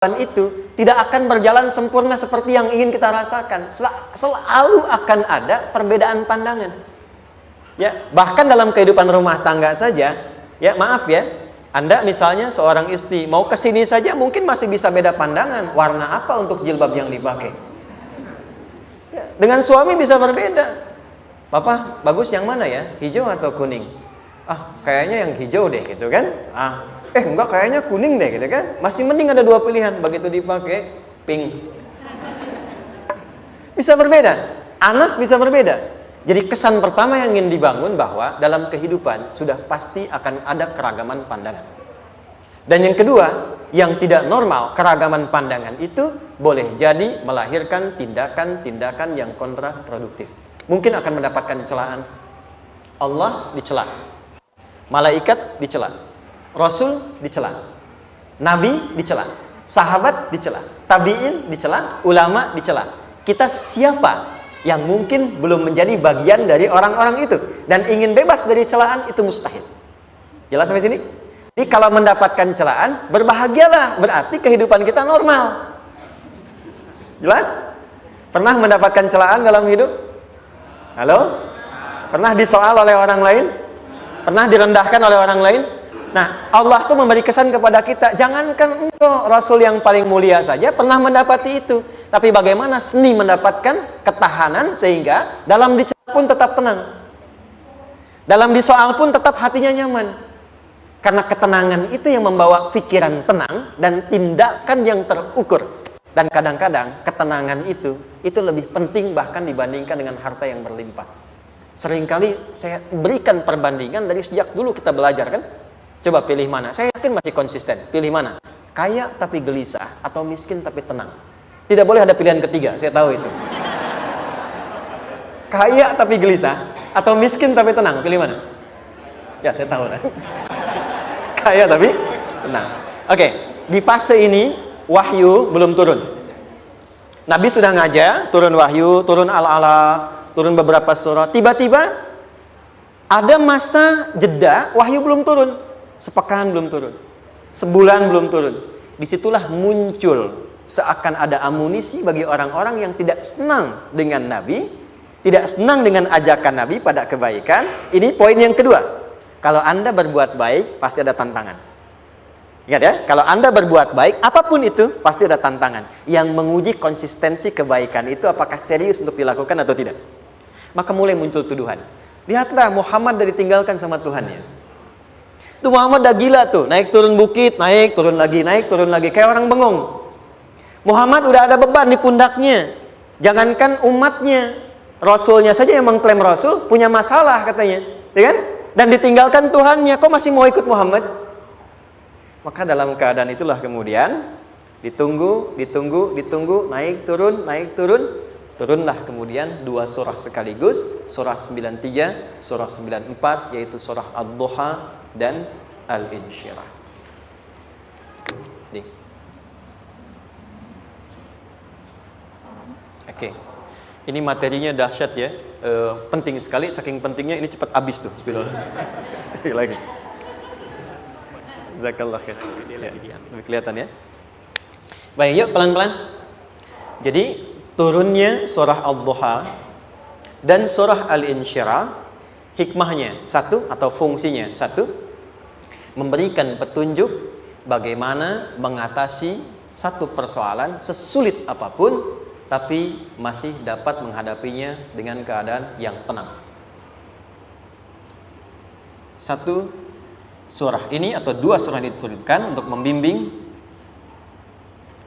itu tidak akan berjalan sempurna seperti yang ingin kita rasakan. Selalu akan ada perbedaan pandangan. Ya, bahkan dalam kehidupan rumah tangga saja, ya maaf ya, Anda misalnya seorang istri mau ke sini saja mungkin masih bisa beda pandangan, warna apa untuk jilbab yang dipakai. Ya, dengan suami bisa berbeda. Papa, bagus yang mana ya? Hijau atau kuning? Ah, kayaknya yang hijau deh gitu kan? Enggak, kayaknya kuning deh gitu kan. Masih mending ada dua pilihan. Begitu dipakai pink. Bisa berbeda. Anak bisa berbeda. Jadi kesan pertama yang ingin dibangun bahwa dalam kehidupan sudah pasti akan ada keragaman pandangan. Dan yang kedua, yang tidak normal, keragaman pandangan itu boleh jadi melahirkan tindakan-tindakan yang kontraproduktif. Mungkin akan mendapatkan celaan. Allah dicela. Malaikat dicela. Rasul dicela, Nabi dicela, sahabat dicela, tabi'in dicela, ulama dicela. Kita siapa yang mungkin belum menjadi bagian dari orang-orang itu dan ingin bebas dari celaan itu mustahil. Jelas sampai sini? Jadi kalau mendapatkan celaan, berbahagialah, berarti kehidupan kita normal. Jelas? Pernah mendapatkan celaan dalam hidup? Halo? Pernah disoal oleh orang lain? Pernah direndahkan oleh orang lain? Nah, Allah tuh memberi kesan kepada kita, jangankan engkau Rasul yang paling mulia saja pernah mendapati itu. Tapi bagaimana seni mendapatkan ketahanan sehingga dalam dicela pun tetap tenang. Dalam disoal pun tetap hatinya nyaman. Karena ketenangan itu yang membawa pikiran tenang dan tindakan yang terukur. Dan kadang-kadang ketenangan itu lebih penting bahkan dibandingkan dengan harta yang berlimpah. Seringkali saya berikan perbandingan dari sejak dulu kita belajar kan. Coba pilih mana? Saya yakin masih konsisten. Pilih mana? Kaya tapi gelisah atau miskin tapi tenang. Tidak boleh ada pilihan ketiga, saya tahu itu. Kaya tapi gelisah atau miskin tapi tenang. Pilih mana? Ya, saya tahu. Kaya tapi tenang. Oke, di fase ini wahyu belum turun. Nabi sudah ngajar, turun wahyu, turun al-ala, turun beberapa surah. Tiba-tiba ada masa jeda, wahyu belum turun. Sepekan belum turun, sebulan belum turun. Disitulah muncul seakan ada amunisi bagi orang-orang yang tidak senang dengan Nabi, tidak senang dengan ajakan Nabi pada kebaikan. Ini poin yang kedua. Kalau Anda berbuat baik, pasti ada tantangan. Ingat ya, kalau Anda berbuat baik, apapun itu, pasti ada tantangan. Yang menguji konsistensi kebaikan itu apakah serius untuk dilakukan atau tidak. Maka mulai muncul tuduhan. Lihatlah Muhammad dari tinggalkan sama Tuhannya. Itu Muhammad dah gila tuh, naik turun bukit, naik turun lagi, kayak orang bengong. Muhammad udah ada beban di pundaknya. Jangankan umatnya, Rasulnya saja yang mengklaim Rasul punya masalah katanya, ya kan? Dan ditinggalkan Tuhannya, kok masih mau ikut Muhammad? Maka dalam keadaan itulah kemudian ditunggu, naik turun. Turunlah kemudian dua surah sekaligus, surah 93, surah 94, yaitu surah Ad-Duha dan Al-Insyirah. Oke. Ini materinya dahsyat ya. Penting sekali, saking pentingnya ini cepat habis tuh. Sekali lagi. Jazakallah khair. Lebih kelihatan ya. Baik, yuk pelan-pelan. Jadi turunnya surah Ad-Duha dan surah Al-Insyirah, hikmahnya satu atau fungsinya satu, memberikan petunjuk bagaimana mengatasi satu persoalan sesulit apapun tapi masih dapat menghadapinya dengan keadaan yang tenang. Satu surah ini atau dua surah ini diturunkan untuk membimbing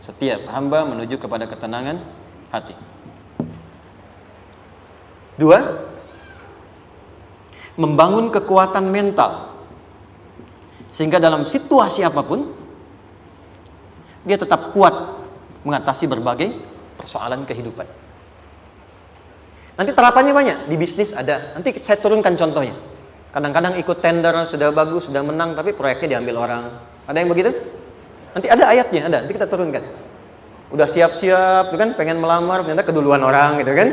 setiap hamba menuju kepada ketenangan hati. Dua, membangun kekuatan mental sehingga dalam situasi apapun dia tetap kuat mengatasi berbagai persoalan kehidupan. Nanti terapannya banyak, di bisnis ada. Nanti saya turunkan contohnya. Kadang-kadang ikut tender sudah bagus, sudah menang tapi proyeknya diambil orang. Ada yang begitu? Nanti ada ayatnya, ada. Nanti kita turunkan. Udah siap-siap, kan pengen melamar, ternyata keduluan orang gitu kan.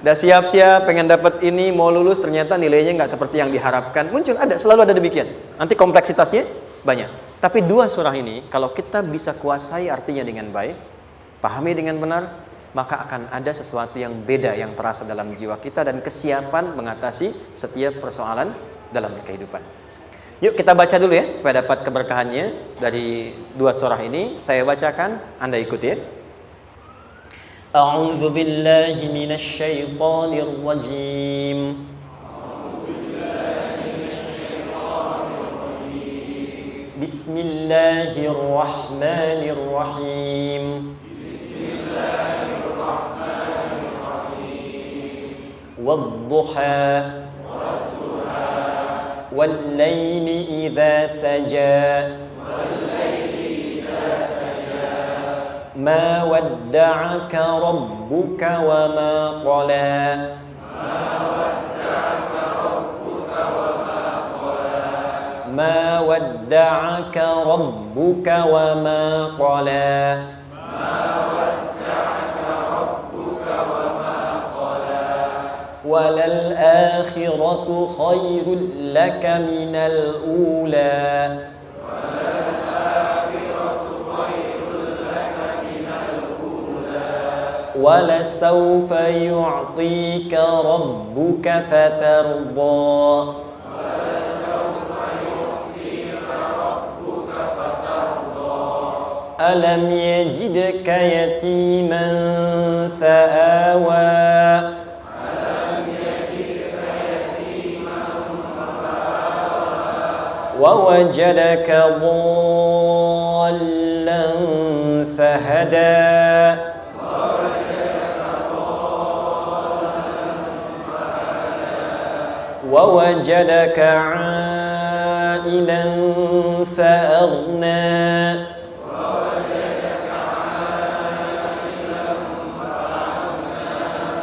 Udah siap-siap, pengen dapat ini, mau lulus, ternyata nilainya nggak seperti yang diharapkan. Muncul, ada, selalu ada demikian. Nanti kompleksitasnya banyak. Tapi dua surah ini kalau kita bisa kuasai artinya dengan baik, pahami dengan benar, maka akan ada sesuatu yang beda yang terasa dalam jiwa kita dan kesiapan mengatasi setiap persoalan dalam kehidupan. Yuk kita baca dulu ya supaya dapat keberkahannya dari dua surah ini. Saya bacakan, Anda ikuti ya. A'udzu billahi minasy syaithanir rajim. Bismillahirrahmanirrahim. Wadduha wal-laili idza saja ma wadda'aka rabbuka wa ma qala ما ودعك ربك وما قلى وللآخرة خير لك من الأولى ولسوف يعطيك ربك فترضى ألم يجدك يتيما فآوى ووجدك ضالا فهدى ووجدك عائلا فأغنى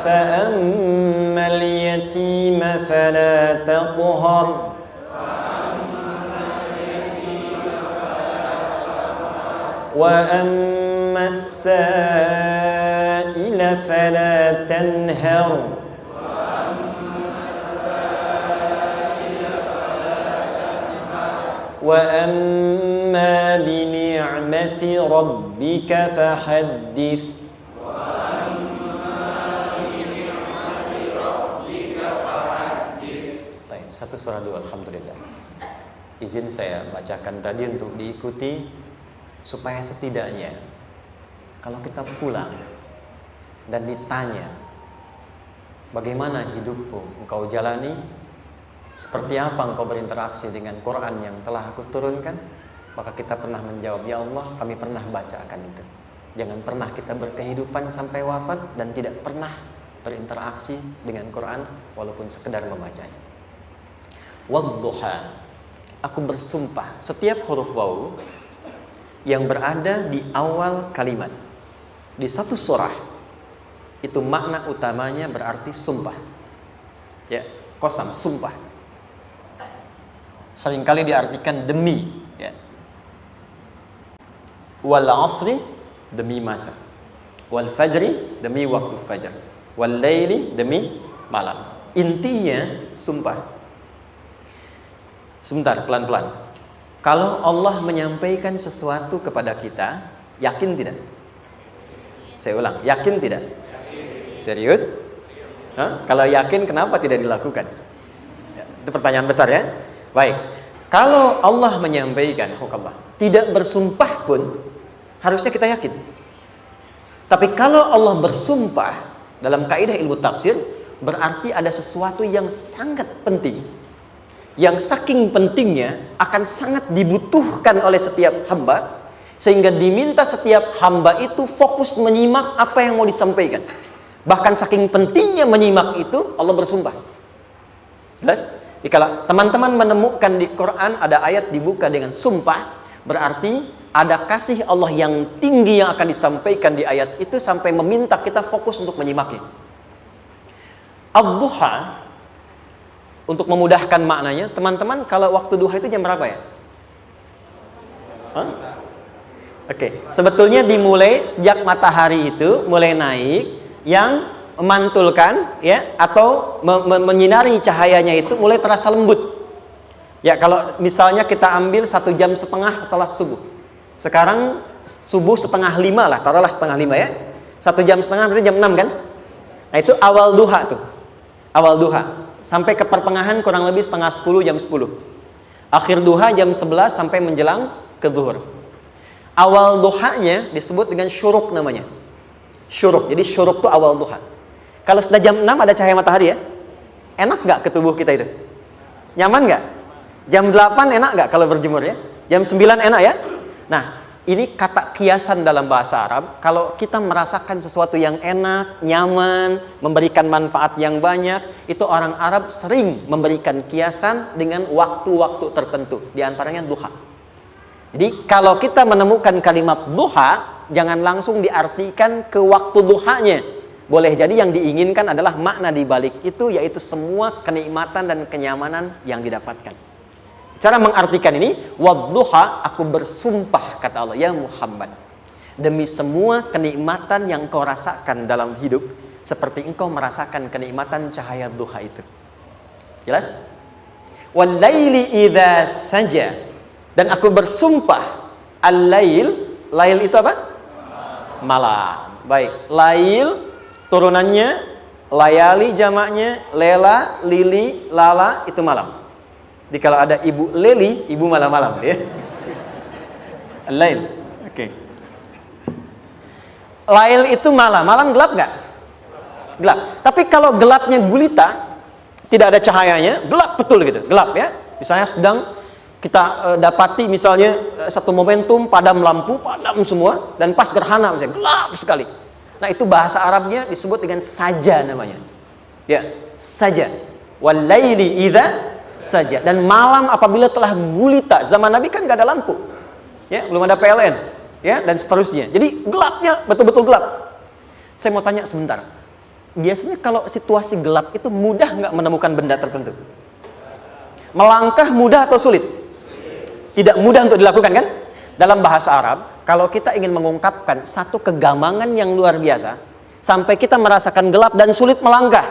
فأما اليتيم فلا تقهر وأما السائل فلا تنهر وأما بنعمة ربك فحدث. Satu surah dua, alhamdulillah. Izin saya bacakan tadi untuk diikuti supaya setidaknya kalau kita pulang dan ditanya bagaimana hidupmu engkau jalani, seperti apa engkau berinteraksi dengan Quran yang telah aku turunkan, maka kita pernah menjawab, ya Allah kami pernah baca akan itu. Jangan pernah kita berkehidupan sampai wafat dan tidak pernah berinteraksi dengan Quran walaupun sekedar membacanya. Wadduha, aku bersumpah. Setiap huruf waw yang berada di awal kalimat di satu surah itu makna utamanya berarti sumpah. Ya, qasam, sumpah. Seringkali diartikan demi, ya. Wal asri, demi masa. Wal fajri, demi waktu fajar. Wal laili, demi malam. Intinya sumpah. Sebentar, pelan-pelan. Kalau Allah menyampaikan sesuatu kepada kita, yakin tidak? Saya ulang, yakin tidak? Serius? Hah? Kalau yakin, kenapa tidak dilakukan? Ya, itu pertanyaan besar ya. Baik. Kalau Allah menyampaikan, tidak bersumpah pun, harusnya kita yakin. Tapi kalau Allah bersumpah, dalam kaidah ilmu tafsir, berarti ada sesuatu yang sangat penting, yang saking pentingnya akan sangat dibutuhkan oleh setiap hamba, sehingga diminta setiap hamba itu fokus menyimak apa yang mau disampaikan. Bahkan saking pentingnya menyimak itu, Allah bersumpah. Jelas? Kalau teman-teman menemukan di Quran ada ayat dibuka dengan sumpah, berarti ada kasih Allah yang tinggi yang akan disampaikan di ayat itu sampai meminta kita fokus untuk menyimaknya. Ad-duha, untuk memudahkan maknanya, teman-teman kalau waktu duha itu jam berapa ya? Oke, sebetulnya dimulai sejak matahari itu mulai naik, yang memantulkan ya atau menyinari cahayanya itu mulai terasa lembut. Ya, kalau misalnya kita ambil 1,5 jam setelah subuh. Sekarang subuh 4:30 lah, taruhlah 4:30 ya. 1,5 jam berarti jam 6 kan? Nah, itu awal duha tuh. Awal duha. Sampai ke pertengahan kurang lebih 9:30, jam 10. Akhir duha jam 11 sampai menjelang ke zuhur. Awal duhanya disebut dengan syuruk namanya. Syuruk. Jadi syuruk itu awal duha. Kalau sudah jam 6 ada cahaya matahari ya. Enak nggak ke tubuh kita itu? Nyaman nggak? Jam 8 enak nggak kalau berjemur ya? Jam 9 enak ya? Nah, ini kata kiasan dalam bahasa Arab. Kalau kita merasakan sesuatu yang enak, nyaman, memberikan manfaat yang banyak, itu orang Arab sering memberikan kiasan dengan waktu-waktu tertentu. Di antaranya duha. Jadi kalau kita menemukan kalimat duha, jangan langsung diartikan ke waktu duhanya. Boleh jadi yang diinginkan adalah makna di balik itu, yaitu semua kenikmatan dan kenyamanan yang didapatkan. Cara mengartikan ini, wadduha, aku bersumpah, kata Allah, ya Muhammad, demi semua kenikmatan yang kau rasakan dalam hidup, seperti engkau merasakan kenikmatan cahaya duha itu. Jelas? Wal-laili idza saja, dan aku bersumpah, al-lail, lail itu apa? Malam. Baik, lail turunannya, layali jamaknya, lela, lili, lala, itu malam. Jadi kalau ada ibu leli, ibu malam-malam ya. Lail. Oke. Lail itu malam. Malam gelap nggak? Gelap. Tapi kalau gelapnya gulita, tidak ada cahayanya, gelap betul gitu. Gelap ya. Misalnya sedang kita dapati misalnya satu momentum padam lampu, padam semua, dan pas gerhana misalnya gelap sekali. Nah, itu bahasa Arabnya disebut dengan saja namanya. Ya, saja. Wal laili idza saja. Dan malam apabila telah gulita. Zaman Nabi kan gak ada lampu, ya, belum ada PLN, ya, dan seterusnya. Jadi gelapnya betul-betul gelap. Saya mau tanya sebentar, biasanya kalau situasi gelap itu mudah nggak menemukan benda tertentu? Melangkah mudah atau sulit? Tidak mudah untuk dilakukan kan? Dalam bahasa Arab, kalau kita ingin mengungkapkan satu kegamangan yang luar biasa, sampai kita merasakan gelap dan sulit melangkah,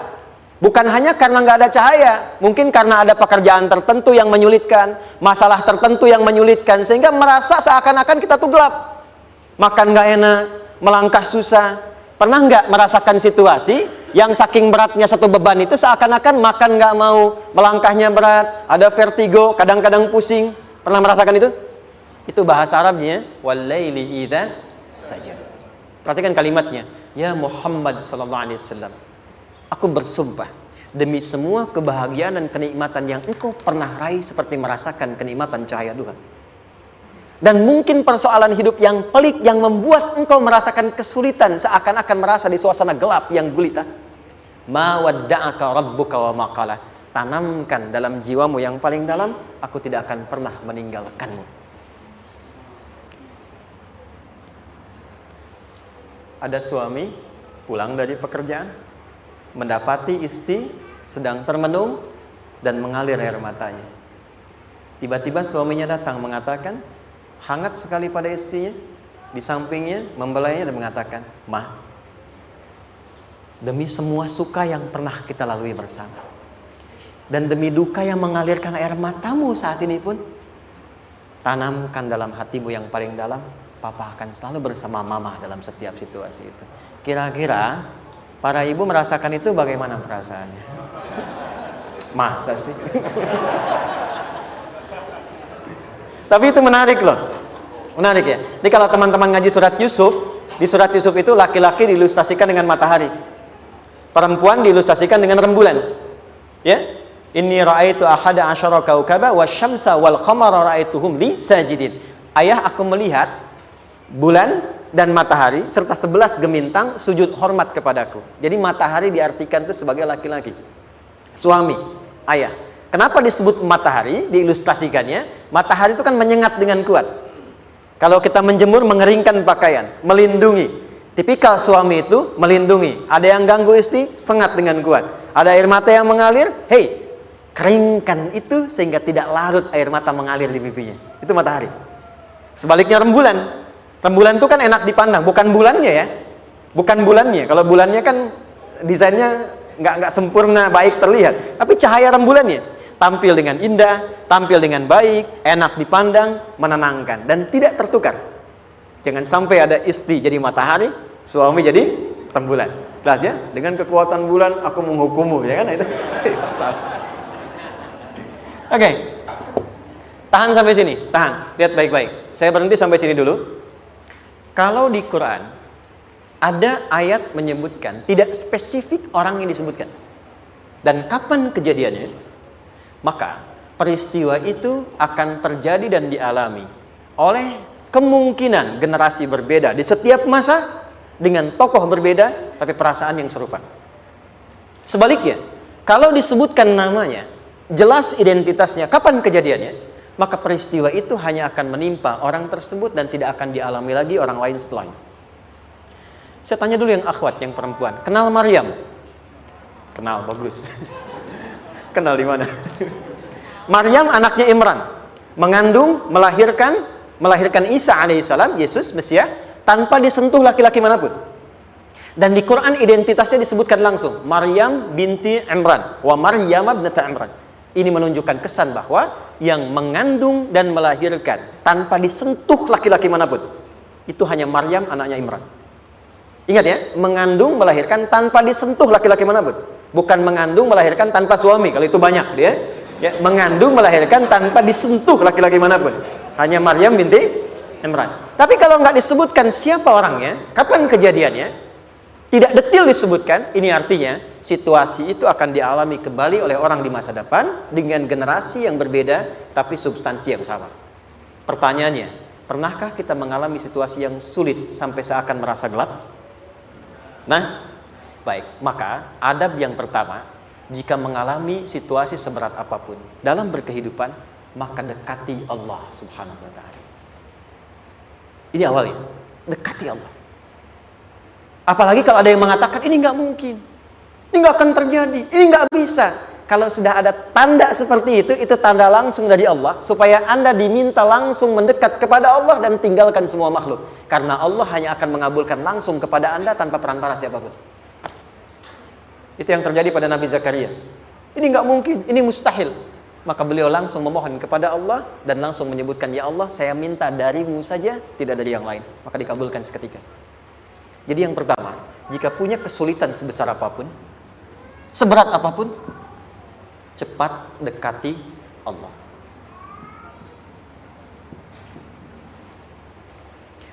bukan hanya karena nggak ada cahaya, mungkin karena ada pekerjaan tertentu yang menyulitkan, masalah tertentu yang menyulitkan, sehingga merasa seakan-akan kita tuh gelap. Makan nggak enak, melangkah susah. Pernah nggak merasakan situasi yang saking beratnya satu beban itu seakan-akan makan nggak mau, melangkahnya berat, ada vertigo, kadang-kadang pusing. Pernah merasakan itu? Itu bahasa Arabnya, wal-laili idza saja. Perhatikan kalimatnya, ya Muhammad sallallahu alaihi wasallam, aku bersumpah demi semua kebahagiaan dan kenikmatan yang engkau pernah raih, seperti merasakan kenikmatan cahaya duha. Dan mungkin persoalan hidup yang pelik yang membuat engkau merasakan kesulitan, seakan-akan merasa di suasana gelap yang gulita. Ma wadda'aka rabbuka wa ma qala. Tanamkan dalam jiwamu yang paling dalam, aku tidak akan pernah meninggalkanmu. Ada suami pulang dari pekerjaan, mendapati istri sedang termenung dan mengalir air matanya. Tiba-tiba suaminya datang mengatakan, hangat sekali pada istrinya, di sampingnya membelainya dan mengatakan, "Ma, demi semua suka yang pernah kita lalui bersama, dan demi duka yang mengalirkan air matamu saat ini pun, tanamkan dalam hatimu yang paling dalam, Papa akan selalu bersama Mama dalam setiap situasi itu." Kira-kira para ibu merasakan itu bagaimana perasaannya? Masa sih? Tapi itu menarik loh. Menarik ya. Jadi kalau teman-teman ngaji surat Yusuf, di surat Yusuf itu laki-laki diilustrasikan dengan matahari, perempuan diilustrasikan dengan rembulan. Ya. Inni ra'aitu ahada asyara kaukaba wasyamsa wal qamara ra'aituhum li sajidin. Ayah, aku melihat bulan dan matahari serta 11 gemintang sujud hormat kepadaku. Jadi matahari diartikan itu sebagai laki-laki, suami, ayah. Kenapa disebut matahari? Diilustrasikannya, matahari itu kan menyengat dengan kuat. Kalau kita menjemur, mengeringkan pakaian, melindungi. Tipikal suami itu melindungi. Ada yang ganggu istri, sengat dengan kuat. Ada air mata yang mengalir, hei, keringkan itu sehingga tidak larut air mata mengalir di pipinya. Itu matahari. Sebaliknya rembulan. Rembulan itu kan enak dipandang, bukan bulannya ya, bukan bulannya. Kalau bulannya kan desainnya nggak sempurna, baik terlihat. Tapi cahaya rembulannya. tampil dengan indah, tampil dengan baik, enak dipandang, menenangkan, dan tidak tertukar. Jangan sampai ada istri jadi matahari, suami jadi rembulan. Jelas ya? Dengan kekuatan bulan aku menghukummu, ya kan? Itu salah. Oke. Tahan sampai sini, tahan. Lihat baik-baik. Saya berhenti sampai sini dulu. Kalau di Quran ada ayat menyebutkan, tidak spesifik orang yang disebutkan dan kapan kejadiannya, maka peristiwa itu akan terjadi dan dialami oleh kemungkinan generasi berbeda di setiap masa dengan tokoh berbeda tapi perasaan yang serupa. Sebaliknya, kalau disebutkan namanya, jelas identitasnya, kapan kejadiannya, maka peristiwa itu hanya akan menimpa orang tersebut dan tidak akan dialami lagi orang lain setelahnya. Saya tanya dulu yang akhwat, yang perempuan, kenal Maryam? Kenal, bagus. Kenal di mana? Maryam anaknya Imran, mengandung, melahirkan Isa alaihissalam, Yesus Mesias, tanpa disentuh laki-laki manapun. Dan di Quran identitasnya disebutkan langsung, Maryam binti Imran, wa Maryam ibnata Imran. Ini menunjukkan kesan bahwa yang mengandung dan melahirkan tanpa disentuh laki-laki manapun, itu hanya Maryam anaknya Imran. Ingat ya, mengandung, melahirkan tanpa disentuh laki-laki manapun. Bukan mengandung, melahirkan tanpa suami, kalau itu banyak dia. Ya, mengandung, melahirkan tanpa disentuh laki-laki manapun. Hanya Maryam binti Imran. Tapi kalau nggak disebutkan siapa orangnya, kapan kejadiannya, tidak detail disebutkan, ini artinya situasi itu akan dialami kembali oleh orang di masa depan dengan generasi yang berbeda tapi substansi yang sama. Pertanyaannya, pernahkah kita mengalami situasi yang sulit sampai seakan merasa gelap? Nah, baik, maka adab yang pertama, jika mengalami situasi seberat apapun dalam berkehidupan, maka dekati Allah Subhanahu wa ta'ala. Ini awalnya, dekati Allah. Apalagi kalau ada yang mengatakan ini nggak mungkin, ini nggak akan terjadi, ini nggak bisa. Kalau sudah ada tanda seperti itu tanda langsung dari Allah supaya Anda diminta langsung mendekat kepada Allah dan tinggalkan semua makhluk. Karena Allah hanya akan mengabulkan langsung kepada Anda tanpa perantara siapapun. Itu yang terjadi pada Nabi Zakaria. Ini nggak mungkin, ini mustahil. Maka beliau langsung memohon kepada Allah dan langsung menyebutkan, ya Allah, saya minta darimu saja, tidak dari yang lain. Maka dikabulkan seketika. Jadi yang pertama, jika punya kesulitan sebesar apapun, seberat apapun, cepat dekati Allah.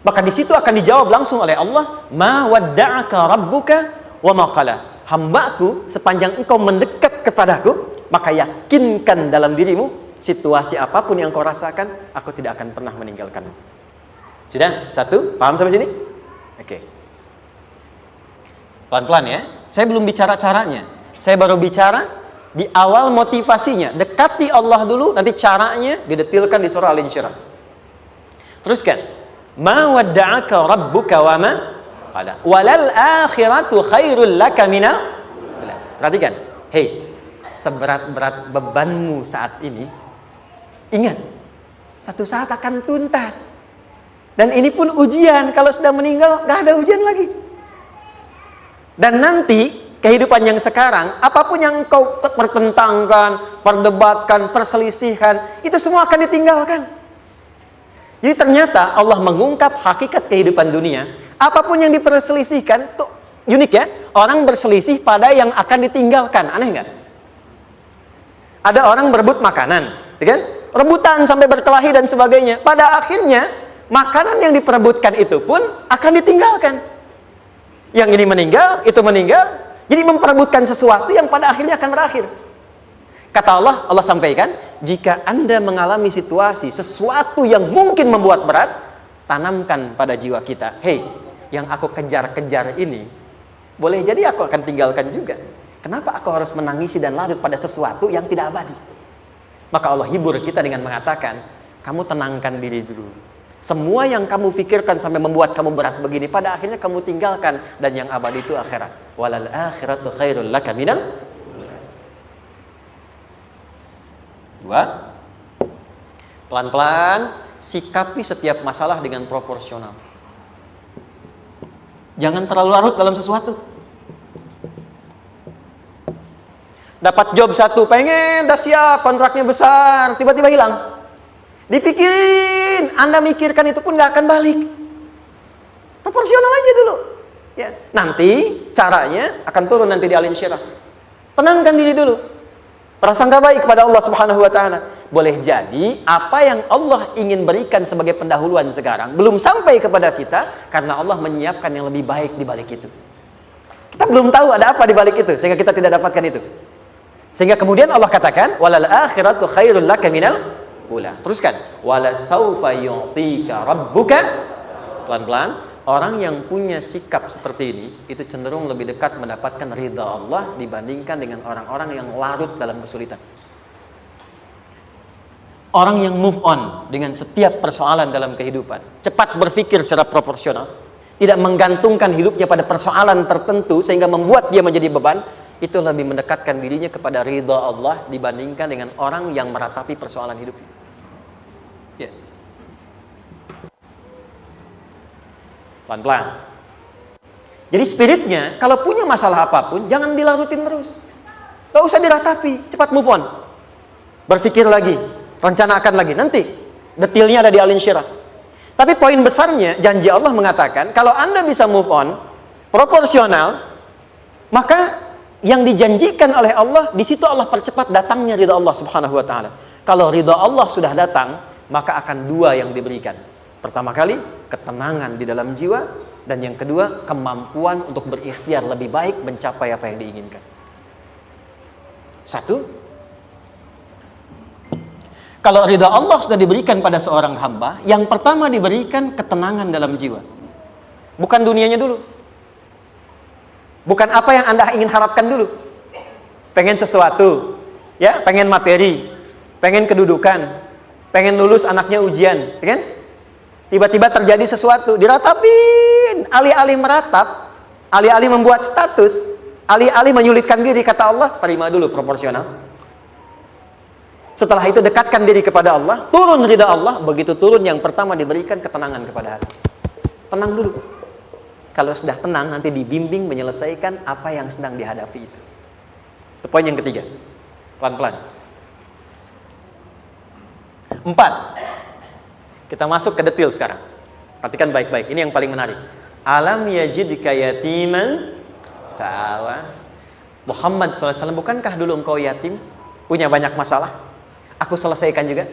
Maka di situ akan dijawab langsung oleh Allah, ma wadda'aka rabbuka wa ma qala. Hambaku, sepanjang engkau mendekat kepadaku, maka yakinkan dalam dirimu, situasi apapun yang kau rasakan, aku tidak akan pernah meninggalkanmu. Sudah? Satu? Paham sampai sini? Oke. Pelan-pelan ya. Saya belum bicara caranya. Saya baru bicara di awal motivasinya. Dekati Allah dulu, nanti caranya didetilkan di surah Al-Insyirah. Teruskan. Ma wadda'aka rabbuka wa ma qala. Walal akhiratu khairul laka minal. Perhatikan. Hei, seberat-berat bebanmu saat ini, ingat, satu saat akan tuntas. Dan ini pun ujian. Kalau sudah meninggal, gak ada ujian lagi. Dan nanti kehidupan yang sekarang, apapun yang kau pertentangkan, perdebatkan, perselisihkan, itu semua akan ditinggalkan. Jadi ternyata Allah mengungkap hakikat kehidupan dunia. Apapun yang diperselisihkan, tuh unik ya. Orang berselisih pada yang akan ditinggalkan. Aneh nggak? Ada orang berebut makanan, ya kan? Rebutan sampai berkelahi dan sebagainya. Pada akhirnya makanan yang diperebutkan itu pun akan ditinggalkan. Yang ini meninggal, itu meninggal. Jadi memperebutkan sesuatu yang pada akhirnya akan berakhir. Kata Allah, Allah sampaikan, jika Anda mengalami situasi, sesuatu yang mungkin membuat berat, tanamkan pada jiwa kita, hei, yang aku kejar-kejar ini, boleh jadi aku akan tinggalkan juga. Kenapa aku harus menangisi dan larut pada sesuatu yang tidak abadi? Maka Allah hibur kita dengan mengatakan, kamu tenangkan diri dulu. Semua yang kamu pikirkan sampai membuat kamu berat begini, pada akhirnya kamu tinggalkan. Dan yang abadi itu akhirat. Walal akhiratu khairul laka minal. Dua, pelan-pelan sikapi setiap masalah dengan proporsional. Jangan terlalu larut dalam sesuatu. Dapat job satu, pengen, dah siap, kontraknya besar, tiba-tiba hilang. Dipikirin, Anda mikirkan itu pun nggak akan balik. Proporsional aja dulu. Ya, nanti caranya akan turun nanti di alim syirah. Tenangkan diri dulu. Prasangka baik kepada Allah Subhanahu wa taala. Boleh jadi apa yang Allah ingin berikan sebagai pendahuluan sekarang belum sampai kepada kita karena Allah menyiapkan yang lebih baik di balik itu. Kita belum tahu ada apa di balik itu sehingga kita tidak dapatkan itu. Sehingga kemudian Allah katakan walal akhiratu khairul laka minal ula. Teruskan wala saufa yu'tika rabbuka. Pelan-pelan, orang yang punya sikap seperti ini itu cenderung lebih dekat mendapatkan ridha Allah dibandingkan dengan orang-orang yang larut dalam kesulitan. Orang yang move on dengan setiap persoalan dalam kehidupan, cepat berpikir secara proporsional, tidak menggantungkan hidupnya pada persoalan tertentu sehingga membuat dia menjadi beban, itu lebih mendekatkan dirinya kepada ridha Allah dibandingkan dengan orang yang meratapi persoalan hidupnya. Ya. Pelan-pelan. Jadi spiritnya, kalau punya masalah apapun, jangan dilarutin terus. Gak usah diratapi, cepat move on. Berpikir lagi, rencanakan lagi. Nanti, detailnya ada di Al Insyirah. Tapi poin besarnya, janji Allah mengatakan, kalau Anda bisa move on, proporsional, maka yang dijanjikan oleh Allah, di situ Allah percepat datangnya ridha Allah Subhanahu wa taala. Kalau ridha Allah sudah datang, maka akan dua yang diberikan. Pertama kali, ketenangan di dalam jiwa, dan yang kedua, kemampuan untuk berikhtiar lebih baik mencapai apa yang diinginkan. Satu, kalau ridha Allah sudah diberikan pada seorang hamba, yang pertama diberikan ketenangan dalam jiwa. Bukan dunianya dulu. Bukan apa yang Anda ingin harapkan dulu. Pengen sesuatu, ya, pengen materi, pengen kedudukan, pengen lulus anaknya ujian, ya kan? Tiba-tiba terjadi sesuatu, diratapin, alih-alih meratap, alih-alih membuat status, alih-alih menyulitkan diri, kata Allah, terima dulu proporsional. Setelah itu dekatkan diri kepada Allah, turun ridha Allah, begitu turun yang pertama diberikan ketenangan kepada hati. Tenang dulu. Kalau sudah tenang, nanti dibimbing menyelesaikan apa yang sedang dihadapi itu. Itu poin yang ketiga. Pelan-pelan. 4. Kita masuk ke detail sekarang. Perhatikan baik-baik. Ini yang paling menarik. Alam yajidka yatiman fa'awa. Muhammad SAW, bukankah dulu engkau yatim? Punya banyak masalah? Aku selesaikan juga.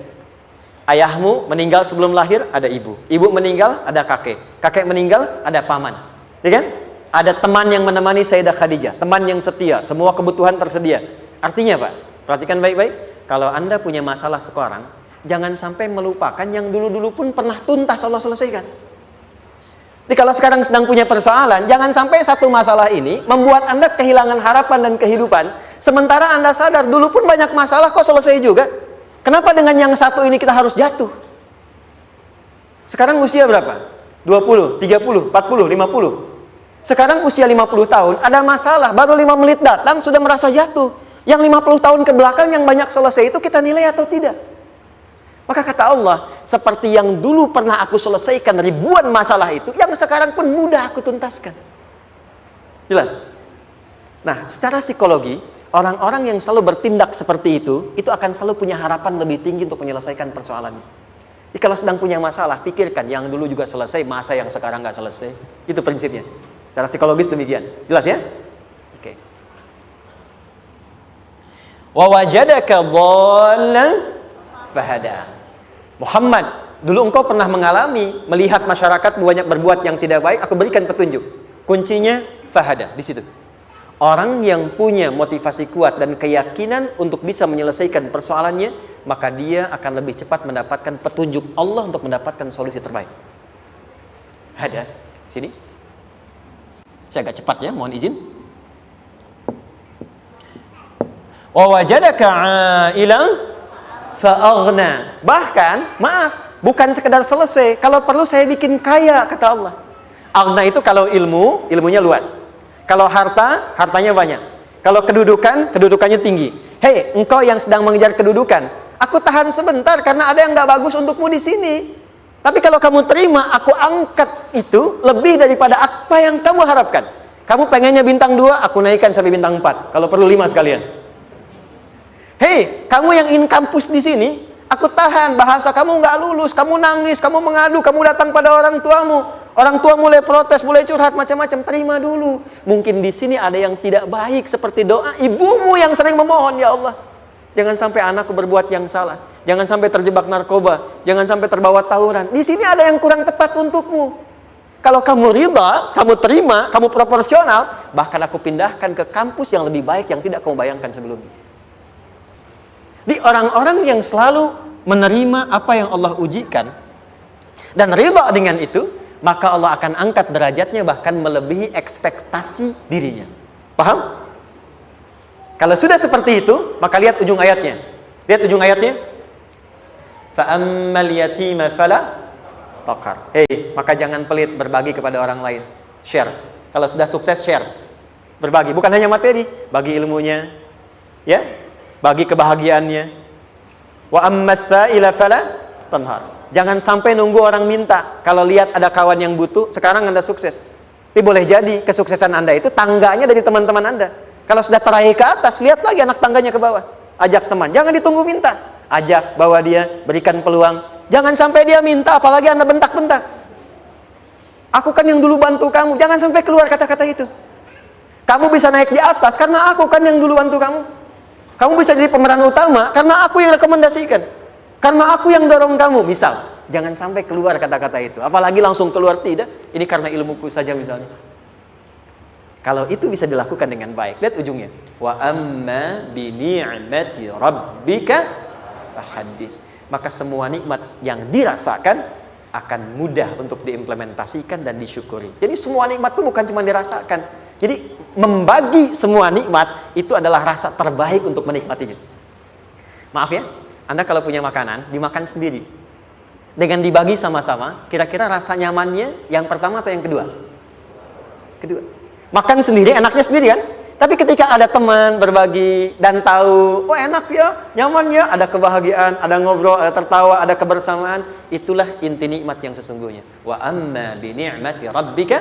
Ayahmu meninggal sebelum lahir, ada ibu. Ibu meninggal, ada kakek. Kakek meninggal, ada paman. Ya kan? Ada teman yang menemani Sayyidah Khadijah, teman yang setia, semua kebutuhan tersedia. Artinya Pak, perhatikan baik-baik. Kalau Anda punya masalah sekarang, jangan sampai melupakan yang dulu-dulu pun pernah tuntas Allah selesaikan. Jadi kalau sekarang sedang punya persoalan, jangan sampai satu masalah ini membuat Anda kehilangan harapan dan kehidupan. Sementara Anda sadar, dulu pun banyak masalah kok selesai juga. Kenapa dengan yang satu ini kita harus jatuh? Sekarang usia berapa? 20, 30, 40, 50. Sekarang usia 50 tahun, ada masalah, baru 5 menit datang, sudah merasa jatuh. Yang 50 tahun ke belakang yang banyak selesai itu kita nilai atau tidak? Maka kata Allah, seperti yang dulu pernah aku selesaikan ribuan masalah itu, yang sekarang pun mudah aku tuntaskan. Jelas? Nah, secara psikologi, orang-orang yang selalu bertindak seperti itu akan selalu punya harapan lebih tinggi untuk menyelesaikan persoalannya. Jadi kalau sedang punya masalah, pikirkan yang dulu juga selesai, masa yang sekarang nggak selesai. Itu prinsipnya. Secara psikologis demikian. Jelas ya? Oke. Wa wajadaka dhallan fahada. Muhammad, dulu engkau pernah mengalami melihat masyarakat banyak berbuat yang tidak baik, aku berikan petunjuk. Kuncinya fahada di situ. Orang yang punya motivasi kuat dan keyakinan untuk bisa menyelesaikan persoalannya, maka dia akan lebih cepat mendapatkan petunjuk Allah untuk mendapatkan solusi terbaik. Ada sini. Saya agak cepat ya, mohon izin. Wa wajadaka 'ailan fa'aghna. Bahkan, maaf, bukan sekedar selesai, kalau perlu saya bikin kaya, kata Allah. Aghna itu kalau ilmunya luas. Kalau harta, hartanya banyak. Kalau kedudukan, kedudukannya tinggi. Hei, engkau yang sedang mengejar kedudukan, aku tahan sebentar karena ada yang nggak bagus untukmu di sini. Tapi kalau kamu terima, aku angkat itu lebih daripada apa yang kamu harapkan. Kamu pengennya bintang 2, aku naikkan sampai bintang 4. Kalau perlu 5 sekalian. Hei, kamu yang ingin kampus di sini, aku tahan, bahasa kamu nggak lulus, kamu nangis, kamu mengadu, kamu datang pada orang tuamu. Orang tua mulai protes, mulai curhat, macam-macam. Terima dulu. Mungkin di sini ada yang tidak baik, seperti doa ibumu yang sering memohon, ya Allah, jangan sampai anakku berbuat yang salah. Jangan sampai terjebak narkoba. Jangan sampai terbawa tawuran. Di sini ada yang kurang tepat untukmu. Kalau kamu ridha, kamu terima, kamu proporsional, bahkan aku pindahkan ke kampus yang lebih baik yang tidak kamu bayangkan sebelumnya. Di orang-orang yang selalu menerima apa yang Allah ujikan dan ridha dengan itu, maka Allah akan angkat derajatnya bahkan melebihi ekspektasi dirinya. Paham? Kalau sudah seperti itu, maka lihat ujung ayatnya. Lihat ujung ayatnya. Fa'ammal yatima fala taqhar. Hei, maka jangan pelit berbagi kepada orang lain. Share. Kalau sudah sukses, share. Berbagi, bukan hanya materi, bagi ilmunya, ya, bagi kebahagiaannya. Wa ammas sa'ila fala tanhar. Jangan sampai nunggu orang minta. Kalau lihat ada kawan yang butuh, sekarang Anda sukses. Tapi boleh jadi kesuksesan Anda itu tangganya dari teman-teman Anda. Kalau sudah teraih ke atas, lihat lagi anak tangganya ke bawah. Ajak teman, jangan ditunggu minta. Ajak, bawa dia, berikan peluang. Jangan sampai dia minta, apalagi Anda bentak-bentak. Aku kan yang dulu bantu kamu. Jangan sampai keluar kata-kata itu. Kamu bisa naik di atas karena aku kan yang dulu bantu kamu. Kamu bisa jadi pemeran utama karena aku yang rekomendasikan. Karena aku yang dorong kamu, misal. Jangan sampai keluar kata-kata itu. Apalagi langsung keluar, tidak. Ini karena ilmuku saja misalnya. Kalau itu bisa dilakukan dengan baik. Lihat ujungnya. Wa amma bi ni'mati rabbika fahaddits. Maka semua nikmat yang dirasakan akan mudah untuk diimplementasikan dan disyukuri. Jadi semua nikmat itu bukan cuma dirasakan. Jadi membagi semua nikmat itu adalah rasa terbaik untuk menikmatinya. Maaf ya, Anda kalau punya makanan, dimakan sendiri. Dengan dibagi sama-sama, kira-kira rasa nyamannya yang pertama atau yang kedua? Kedua. Makan sendiri, enaknya sendiri kan? Tapi ketika ada teman berbagi dan tahu, oh enak ya, nyaman ya, ada kebahagiaan, ada ngobrol, ada tertawa, ada kebersamaan, itulah inti nikmat yang sesungguhnya. Wa amma bi ni'mati rabbika.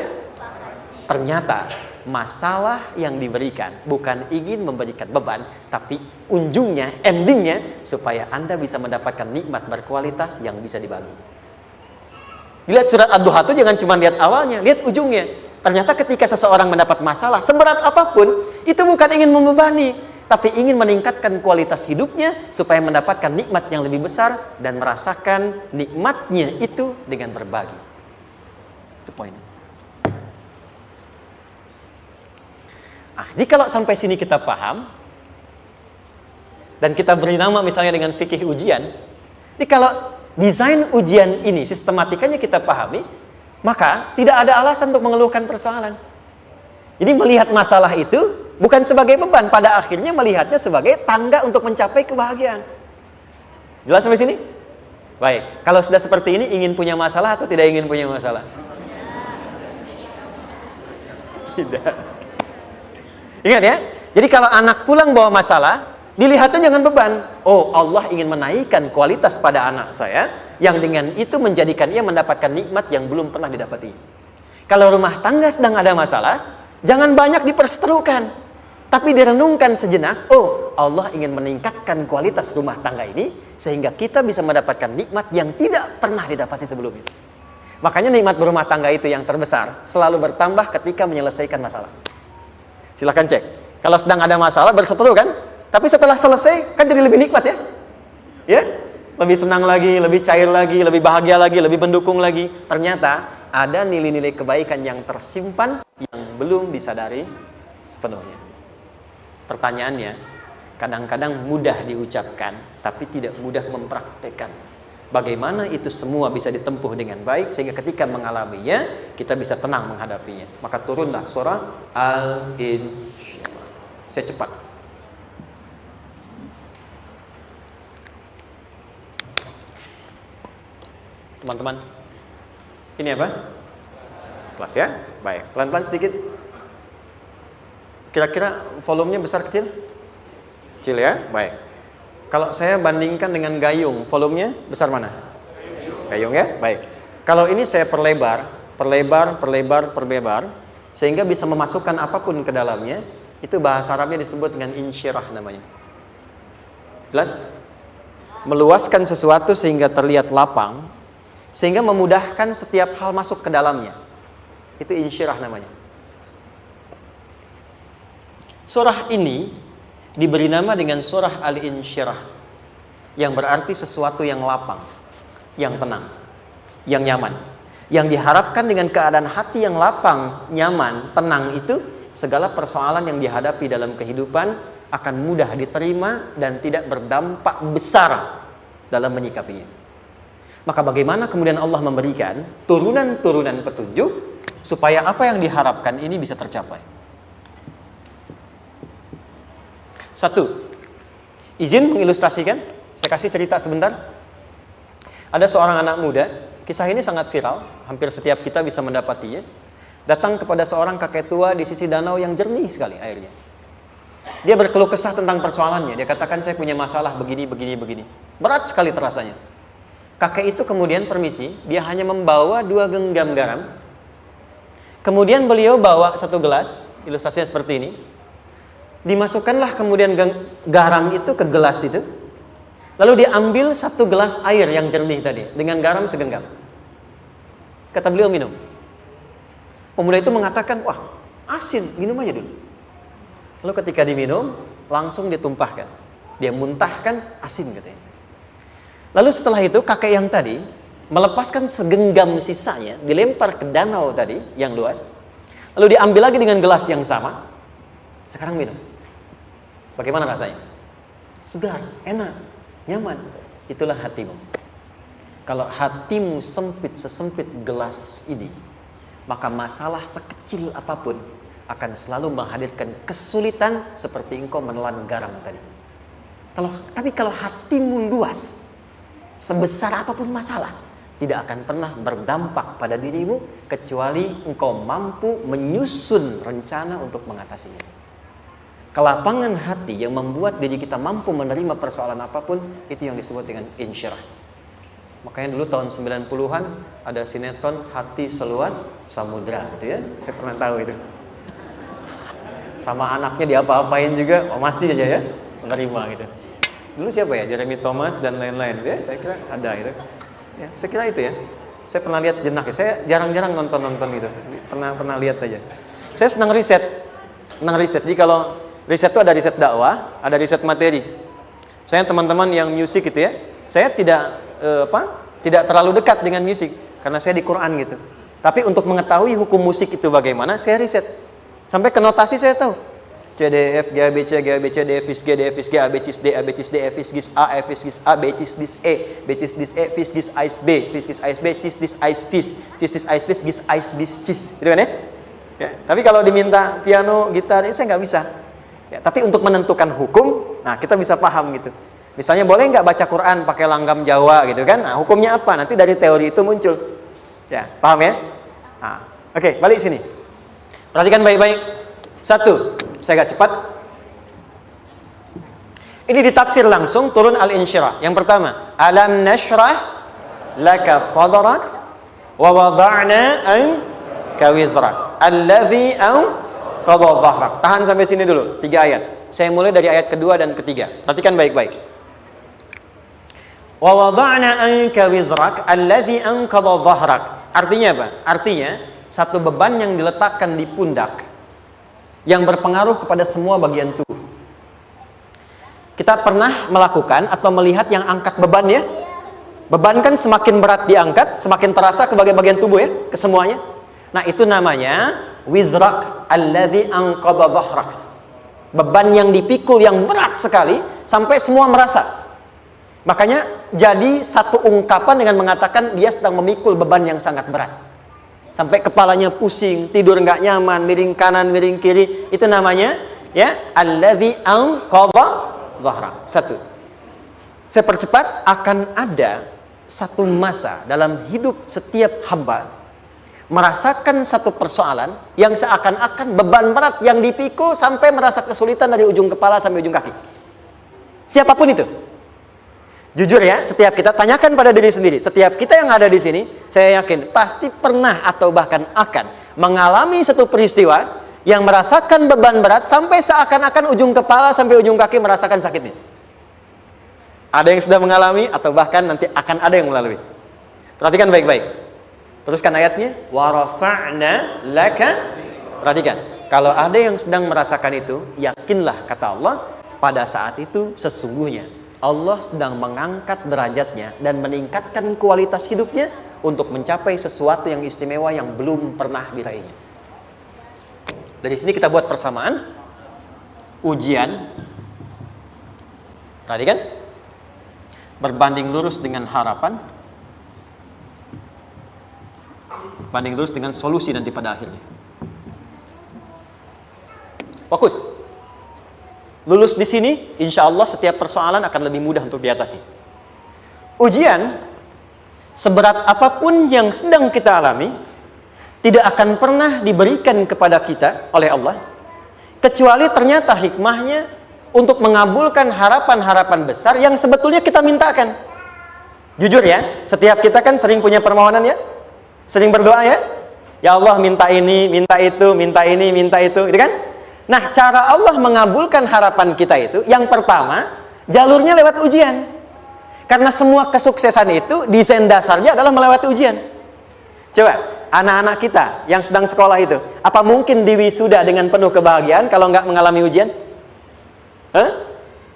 Ternyata masalah yang diberikan bukan ingin memberikan beban, tapi ujungnya, endingnya supaya Anda bisa mendapatkan nikmat berkualitas yang bisa dibagi. Lihat surat Ad-Duha itu jangan cuma lihat awalnya, lihat ujungnya. Ternyata ketika seseorang mendapat masalah seberat apapun, itu bukan ingin membebani, tapi ingin meningkatkan kualitas hidupnya supaya mendapatkan nikmat yang lebih besar dan merasakan nikmatnya itu dengan berbagi. Itu poinnya. Jadi kalau sampai sini kita paham dan kita beri nama misalnya dengan fikih ujian, jadi kalau desain ujian ini sistematikanya kita pahami, maka tidak ada alasan untuk mengeluhkan persoalan. Jadi melihat masalah itu bukan sebagai beban, pada akhirnya melihatnya sebagai tangga untuk mencapai kebahagiaan. Jelas sampai sini? Baik, kalau sudah seperti ini, ingin punya masalah atau tidak ingin punya masalah? Tidak. Ingat ya, jadi kalau anak pulang bawa masalah, dilihatnya jangan beban. Oh, Allah ingin menaikkan kualitas pada anak saya, yang dengan itu menjadikan ia mendapatkan nikmat yang belum pernah didapati. Kalau rumah tangga sedang ada masalah, jangan banyak diperseterukan, tapi direnungkan sejenak. Oh, Allah ingin meningkatkan kualitas rumah tangga ini, sehingga kita bisa mendapatkan nikmat yang tidak pernah didapati sebelumnya. Makanya nikmat berumah tangga itu yang terbesar, selalu bertambah ketika menyelesaikan masalah. Silahkan cek. Kalau sedang ada masalah berseteru kan? Tapi setelah selesai kan jadi lebih nikmat ya? Ya? Lebih senang lagi, lebih cair lagi, lebih bahagia lagi, lebih mendukung lagi. Ternyata ada nilai-nilai kebaikan yang tersimpan yang belum disadari sepenuhnya. Pertanyaannya, kadang-kadang mudah diucapkan tapi tidak mudah mempraktekkan. Bagaimana itu semua bisa ditempuh dengan baik sehingga ketika mengalaminya kita bisa tenang menghadapinya. Maka turunlah surah Al-Insyirah. Saya cepat. Teman-teman, ini apa? Kelas ya? Baik, pelan-pelan sedikit. Kira-kira volumenya besar kecil? Kecil ya? Baik. Kalau saya bandingkan dengan gayung, volumenya besar mana? Gayung ya? Baik. Kalau ini saya perlebar, sehingga bisa memasukkan apapun ke dalamnya, itu bahasa Arabnya disebut dengan insyirah namanya. Jelas? Meluaskan sesuatu sehingga terlihat lapang, sehingga memudahkan setiap hal masuk ke dalamnya. Itu insyirah namanya. Surah ini diberi nama dengan surah Al-Insyirah, yang berarti sesuatu yang lapang, yang tenang, yang nyaman. Yang diharapkan dengan keadaan hati yang lapang, nyaman, tenang itu, segala persoalan yang dihadapi dalam kehidupan akan mudah diterima dan tidak berdampak besar dalam menyikapinya. Maka bagaimana kemudian Allah memberikan turunan-turunan petunjuk supaya apa yang diharapkan ini bisa tercapai? Satu, izin mengilustrasikan. Saya kasih cerita sebentar. Ada seorang anak muda, kisah ini sangat viral, hampir setiap kita bisa mendapatinya. Datang kepada seorang kakek tua di sisi danau yang jernih sekali airnya. Dia berkeluh kesah tentang persoalannya. Dia katakan, saya punya masalah begini. Berat sekali terasanya. Kakek itu kemudian permisi, dia hanya membawa 2 genggam garam. Kemudian beliau bawa 1 gelas, ilustrasinya seperti ini. Dimasukkanlah kemudian garam itu ke gelas itu. Lalu diambil 1 gelas air yang jernih tadi dengan garam segenggam. Kata beliau, minum. Pemuda itu mengatakan, wah asin, minum aja dulu. Lalu ketika diminum, langsung ditumpahkan. Dia muntahkan, asin katanya. Lalu setelah itu kakek yang tadi melepaskan segenggam sisanya, dilempar ke danau tadi yang luas. Lalu diambil lagi dengan gelas yang sama. Sekarang minum. Bagaimana rasanya? Segar, enak, nyaman. Itulah hatimu. Kalau hatimu sempit sesempit gelas ini, maka masalah sekecil apapun akan selalu menghadirkan kesulitan seperti engkau menelan garam tadi. Tapi kalau hatimu luas, sebesar apapun masalah, tidak akan pernah berdampak pada dirimu kecuali engkau mampu menyusun rencana untuk mengatasinya. Kelapangan hati yang membuat diri kita mampu menerima persoalan apapun, itu yang disebut dengan insyirah. Makanya dulu tahun 90-an ada sinetron Hati Seluas Samudra gitu ya. Saya pernah tahu itu. Sama anaknya diapa-apain juga, masih aja ya menerima gitu. Dulu siapa ya? Jeremy Thomas dan lain-lain ya. Saya kira ada itu. Ya, saya kira itu ya. Saya pernah lihat sejenak ya. Saya jarang-jarang nonton gitu. Pernah lihat aja. Saya senang riset. Jadi kalau riset itu ada riset dakwah, ada riset materi. Saya teman-teman yang musik gitu ya, saya tidak terlalu dekat dengan musik karena saya di Quran gitu. Tapi untuk mengetahui hukum musik itu bagaimana, saya riset. Sampai ke notasi saya tahu. C D F G A B C D F G D F G A B C D A B C D F G A F G A B C D E B C D E F G A B C D gitu kan ya? Ya, tapi kalau diminta piano, gitar, ini saya nggak bisa. Ya, tapi untuk menentukan hukum, nah kita bisa paham gitu. Misalnya boleh nggak baca Quran pakai langgam Jawa gitu kan? Nah hukumnya apa? Nanti dari teori itu muncul. Ya, paham ya? Nah, oke, balik sini. Perhatikan baik-baik. 1, saya agak cepat. Ini ditafsir langsung turun Al-Insyirah. Yang pertama, alam nashrah laka sadrak wa wada'na anka wizrak alladhi qadha dhahrak. Tahan sampai sini dulu, 3 ayat. Saya mulai dari ayat kedua dan ketiga. Perhatikan baik-baik. Wa wada'na anka wizrak alladhi anqadha dhahrak. Artinya apa? Artinya satu beban yang diletakkan di pundak yang berpengaruh kepada semua bagian tubuh. Kita pernah melakukan atau melihat yang angkat beban ya? Beban kan semakin berat diangkat, semakin terasa ke bagian-bagian tubuh ya, ke semuanya. Nah, itu namanya wizrak alladzi anqadha dhahrak. Beban yang dipikul yang berat sekali sampai semua merasa. Makanya jadi satu ungkapan dengan mengatakan dia sedang memikul beban yang sangat berat. Sampai kepalanya pusing, tidur nggak nyaman, miring kanan, miring kiri. Itu namanya ya alladzi anqadha dhahrak. 1. Saya percepat, akan ada satu masa dalam hidup setiap hamba merasakan satu persoalan yang seakan-akan beban berat yang dipikul sampai merasa kesulitan dari ujung kepala sampai ujung kaki. Siapapun itu. Jujur ya, setiap kita tanyakan pada diri sendiri. Setiap kita yang ada di sini, saya yakin pasti pernah atau bahkan akan mengalami satu peristiwa yang merasakan beban berat sampai seakan-akan ujung kepala sampai ujung kaki merasakan sakitnya. Ada yang sudah mengalami atau bahkan nanti akan ada yang melalui. Perhatikan baik-baik. Teruskan ayatnya. Wa rafa'na laka. Perhatikan. Kalau ada yang sedang merasakan itu, yakinlah kata Allah, pada saat itu sesungguhnya Allah sedang mengangkat derajatnya dan meningkatkan kualitas hidupnya untuk mencapai sesuatu yang istimewa yang belum pernah diraihnya. Dari sini kita buat persamaan. Ujian. Perhatikan. Berbanding lurus dengan harapan, banding lurus dengan solusi nanti pada akhirnya. Fokus. Lulus di sini, insya Allah setiap persoalan akan lebih mudah untuk diatasi. Ujian, seberat apapun yang sedang kita alami, tidak akan pernah diberikan kepada kita oleh Allah, kecuali ternyata hikmahnya untuk mengabulkan harapan-harapan besar yang sebetulnya kita mintakan. Jujur ya, setiap kita kan sering punya permohonan ya, sering berdoa ya. Ya Allah minta ini, minta itu, minta ini, minta itu, gitu kan? Nah, cara Allah mengabulkan harapan kita itu, yang pertama, jalurnya lewat ujian. Karena semua kesuksesan itu desain dasarnya adalah melewati ujian. Coba, anak-anak kita yang sedang sekolah itu, apa mungkin diwisuda dengan penuh kebahagiaan kalau nggak mengalami ujian?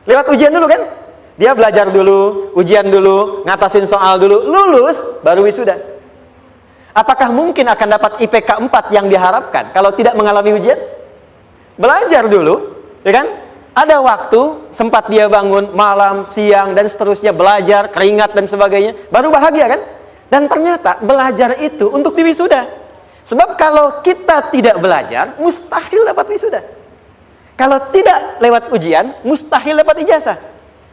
Lewat ujian dulu kan? Dia belajar dulu, ujian dulu, ngatasin soal dulu, lulus, baru wisuda. Apakah mungkin akan dapat IPK 4 yang diharapkan kalau tidak mengalami ujian? Belajar dulu, ya kan? Ada waktu, sempat dia bangun malam, siang, dan seterusnya, belajar, keringat, dan sebagainya, baru bahagia kan? Dan ternyata belajar itu untuk diwisuda. Sebab kalau kita tidak belajar, mustahil dapat wisuda. Kalau tidak lewat ujian, mustahil dapat ijazah.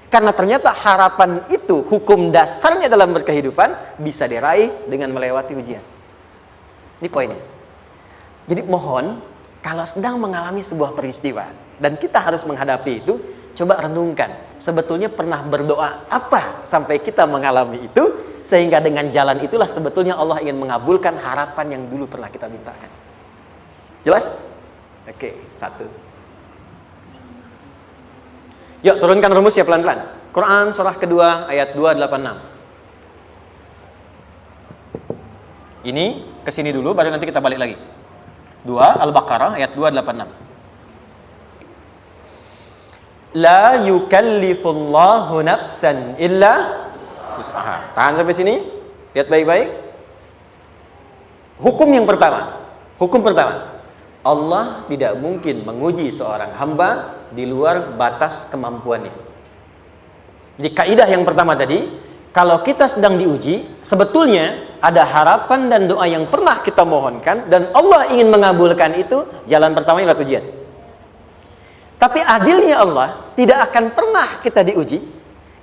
Karena ternyata harapan itu, hukum dasarnya dalam berkehidupan, bisa diraih dengan melewati ujian. Ini poinnya. Jadi mohon, kalau sedang mengalami sebuah peristiwa, dan kita harus menghadapi itu, coba renungkan. Sebetulnya pernah berdoa apa sampai kita mengalami itu, sehingga dengan jalan itulah sebetulnya Allah ingin mengabulkan harapan yang dulu pernah kita mintakan. Jelas? Oke, satu. Yuk turunkan rumus ya pelan-pelan. Quran surah kedua ayat 286. Ini kesini dulu baru nanti kita balik lagi. 2 Al-Baqarah ayat 286. La yukallifullahu nafsan illa wus'aha. Tahan sampai sini. Lihat baik-baik. Hukum yang pertama. Hukum pertama. Allah tidak mungkin menguji seorang hamba di luar batas kemampuannya. Jadi kaidah yang pertama tadi, kalau kita sedang diuji, sebetulnya ada harapan dan doa yang pernah kita mohonkan dan Allah ingin mengabulkan itu, jalan pertamanya lewat ujian. Tapi adilnya Allah, tidak akan pernah kita diuji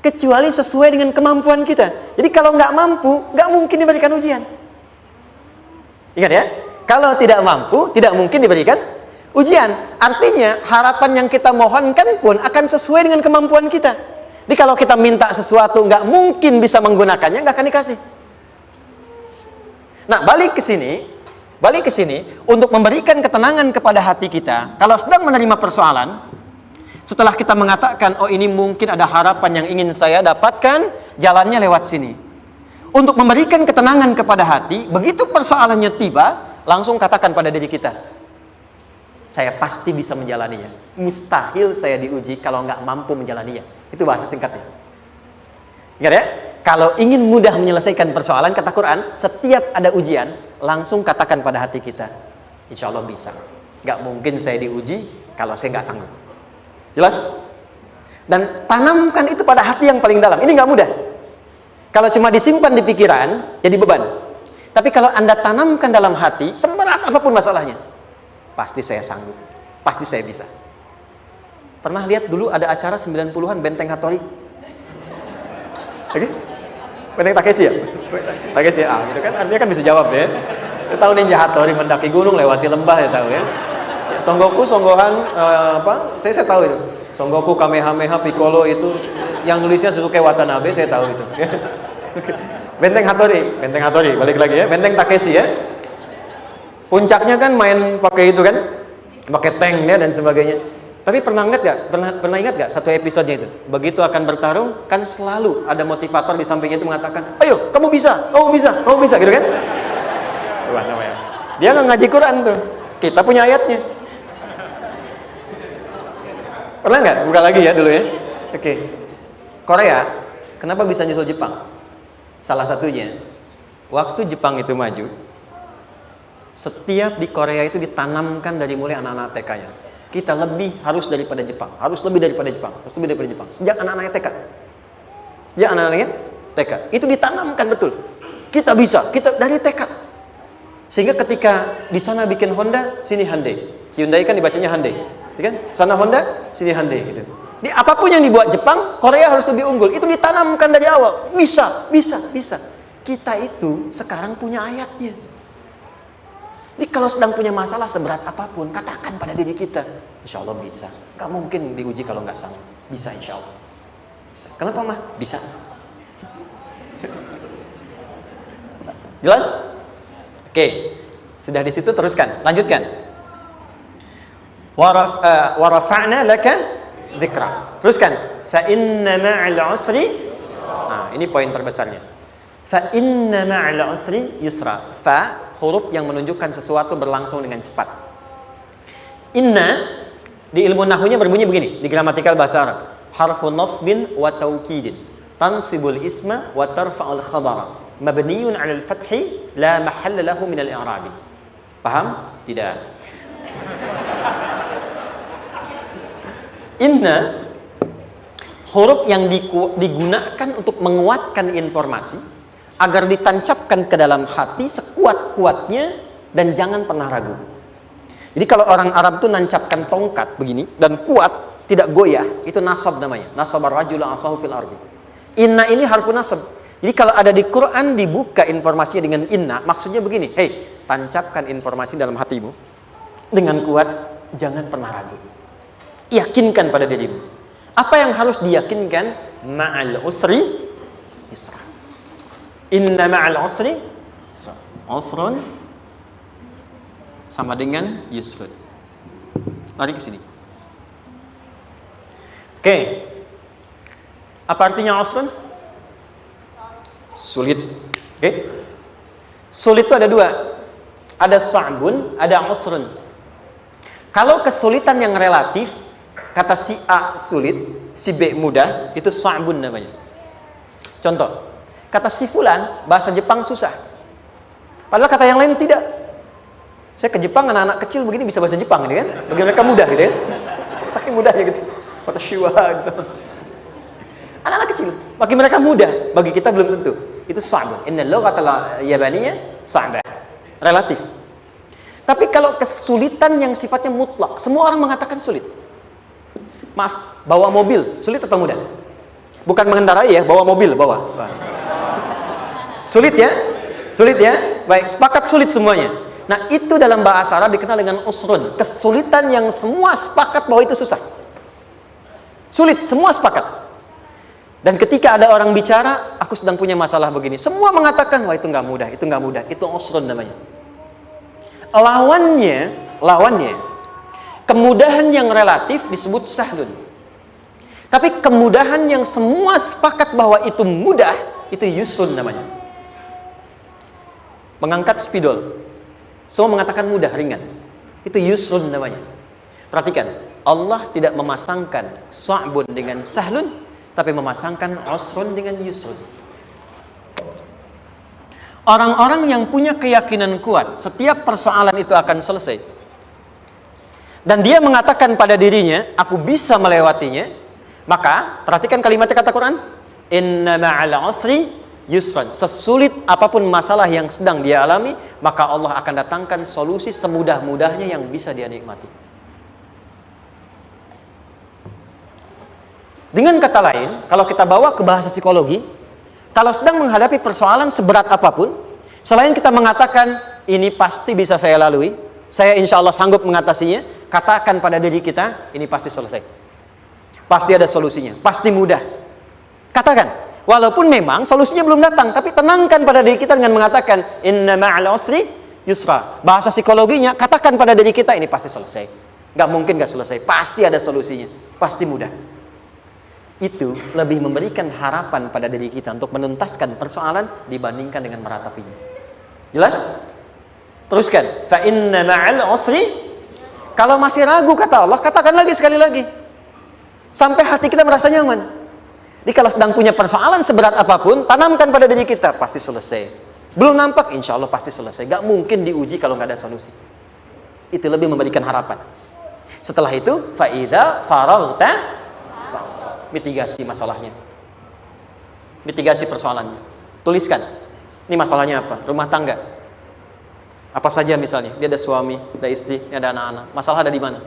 kecuali sesuai dengan kemampuan kita. Jadi kalau nggak mampu, nggak mungkin diberikan ujian. Ingat ya, kalau tidak mampu, tidak mungkin diberikan ujian. Artinya harapan yang kita mohonkan pun akan sesuai dengan kemampuan kita. Jadi kalau kita minta sesuatu nggak mungkin bisa menggunakannya, nggak akan dikasih. Nah, balik ke sini untuk memberikan ketenangan kepada hati kita. Kalau sedang menerima persoalan, setelah kita mengatakan, oh ini mungkin ada harapan yang ingin saya dapatkan, jalannya lewat sini. Untuk memberikan ketenangan kepada hati, begitu persoalannya tiba, langsung katakan pada diri kita, saya pasti bisa menjalaninya. Mustahil saya diuji kalau nggak mampu menjalaninya. Itu bahasa singkatnya. Ingat ya? Kalau ingin mudah menyelesaikan persoalan, kata Quran, setiap ada ujian, langsung katakan pada hati kita, insya Allah bisa. Nggak mungkin saya diuji kalau saya nggak sanggup. Jelas? Dan tanamkan itu pada hati yang paling dalam. Ini nggak mudah. Kalau cuma disimpan di pikiran, jadi beban. Tapi kalau Anda tanamkan dalam hati, seberat apapun masalahnya, pasti saya sanggup, pasti saya bisa. Pernah lihat dulu ada acara 90-an Benteng Hattori? Oke? Benteng Takeshi ya? Takeshi ya, gitu kan artinya kan bisa jawab ya. Kita tahu Ninja Hattori mendaki gunung lewati lembah ya tahu ya. Son Goku, Son Gohan, apa? Saya tahu itu. Son Goku, Kamehameha, Piccolo itu yang nulisnya Suzuki Watanabe, saya tahu itu. Benteng Hattori, balik lagi ya. Benteng Takeshi ya. Puncaknya kan main pakai itu kan, pakai tank ya dan sebagainya. Tapi pernah ingat gak satu episodenya itu? Begitu akan bertarung, kan selalu ada motivator di sampingnya itu mengatakan, ayo, kamu bisa, gitu kan? Wah, namanya. Dia nggak ngaji Quran tuh. Kita punya ayatnya. Pernah nggak? Buka lagi ya dulu ya. Oke. Korea, kenapa bisa nyusul Jepang? Salah satunya, waktu Jepang itu maju, setiap di Korea itu ditanamkan dari mulai anak-anak TK-nya. Kita harus lebih daripada Jepang. Sejak anak-anaknya TK. Itu ditanamkan betul. Kita bisa, kita dari TK. Sehingga ketika di sana bikin Honda, sini Hyundai. Hyundai kan dibacanya Hyundai, ya kan? Sana Honda, sini Hyundai gitu. Di apapun yang dibuat Jepang, Korea harus lebih unggul. Itu ditanamkan dari awal. Bisa. Kita itu sekarang punya ayatnya. Jadi kalau sedang punya masalah seberat apapun, katakan pada diri kita, insya Allah bisa. Gak mungkin diuji kalau nggak sanggup. Bisa insya Allah. Bisa. Kenapa mah? Bisa. Jelas? Oke. Sudah di situ teruskan. Lanjutkan. Warafa'na laka dzikra. Teruskan. Fa inna ma'al usri. Nah, ini poin terbesarnya. Fa inna ma'al usri yusra. Fa huruf yang menunjukkan sesuatu berlangsung dengan cepat. Inna di ilmu nahwunya berbunyi begini, di gramatikal bahasa Arab. Harfu nasbin wa taukidin. Tansibul isma wa tarfa'ul khabara. Mabniyun 'alal fathi la mahalla lahu min al-i'rabi. Paham? Tidak. Inna huruf yang digunakan untuk menguatkan informasi agar ditancapkan ke dalam hati sekuat-kuatnya dan jangan pernah ragu. Jadi kalau orang Arab itu nancapkan tongkat begini dan kuat, tidak goyah, itu nasab namanya. Nasabar rajul asahu fil ardi. Inna ini harfu nasab. Jadi kalau ada di Quran dibuka informasinya dengan inna, maksudnya begini, hei, tancapkan informasi dalam hatimu dengan kuat, jangan pernah ragu. Yakinkan pada dirimu. Apa yang harus diyakinkan? Ma'al usri yusra. Inna ma'al usri yusra. Usrun sama dengan yusrun. Lari ke sini. Oke. Apa artinya usrun? Sulit. Oke. Sulit itu ada dua. Ada sa'bun, ada usrun. Kalau kesulitan yang relatif, kata si A sulit, si B mudah, itu sa'bun namanya. Contoh, kata si fulan, bahasa Jepang susah. Padahal kata yang lain tidak. Saya ke Jepang, anak-anak kecil begini bisa bahasa Jepang, gitu kan? Bagi mereka mudah, gitu kan? Saking mudahnya gitu. Kata shiwa, gitu. Anak-anak kecil, bagi mereka mudah, bagi kita belum tentu. Itu sa'bun. Inna lughatal yabaniyah sa'bah. Relatif. Tapi kalau kesulitan yang sifatnya mutlak, semua orang mengatakan sulit. Maaf, bawa mobil, sulit atau mudah? Bukan mengendarai ya, bawa mobil, bawa. Sulit ya? Sulit ya? Baik, sepakat sulit semuanya. Nah, itu dalam bahasa Arab dikenal dengan usrun. Kesulitan yang semua sepakat bahwa itu susah. Sulit, semua sepakat. Dan ketika ada orang bicara, aku sedang punya masalah begini. Semua mengatakan, wah itu nggak mudah, itu nggak mudah. Itu usrun namanya. Lawannya, kemudahan yang relatif disebut sahlun. Tapi kemudahan yang semua sepakat bahwa itu mudah, itu yusrun namanya. Mengangkat spidol, semua mengatakan mudah, ringan. Itu yusrun namanya. Perhatikan, Allah tidak memasangkan sa'bun dengan sahlun, tapi memasangkan usrun dengan yusrun. Orang-orang yang punya keyakinan kuat, setiap persoalan itu akan selesai. Dan dia mengatakan pada dirinya, aku bisa melewatinya. Maka, perhatikan kalimat kata Quran. Inna ma'al usri yusran. Sesulit apapun masalah yang sedang dia alami, maka Allah akan datangkan solusi semudah-mudahnya yang bisa dia nikmati. Dengan kata lain, kalau kita bawa ke bahasa psikologi, kalau sedang menghadapi persoalan seberat apapun, selain kita mengatakan, ini pasti bisa saya lalui, saya insya Allah sanggup mengatasinya, katakan pada diri kita, ini pasti selesai. Pasti ada solusinya, pasti mudah. Katakan, walaupun memang solusinya belum datang, tapi tenangkan pada diri kita dengan mengatakan, inna ma'al usri yusra. Bahasa psikologinya, katakan pada diri kita, ini pasti selesai. Nggak mungkin nggak selesai, pasti ada solusinya, pasti mudah. Itu lebih memberikan harapan pada diri kita untuk menuntaskan persoalan dibandingkan dengan meratapinya. Jelas? Teruskan. Fa inna ma'al usri. Kalau masih ragu kata Allah, katakan lagi sekali lagi. Sampai hati kita merasa nyaman. Jadi kalau sedang punya persoalan seberat apapun, tanamkan pada diri kita, pasti selesai. Belum nampak, insya Allah pasti selesai. Gak mungkin diuji kalau nggak ada solusi. Itu lebih memberikan harapan. Setelah itu, fa'idha faraghta, mitigasi masalahnya, mitigasi persoalannya. Tuliskan, ini masalahnya apa? Rumah tangga. Apa saja misalnya, dia ada suami, ada istri, ada anak-anak. Masalah ada di mana?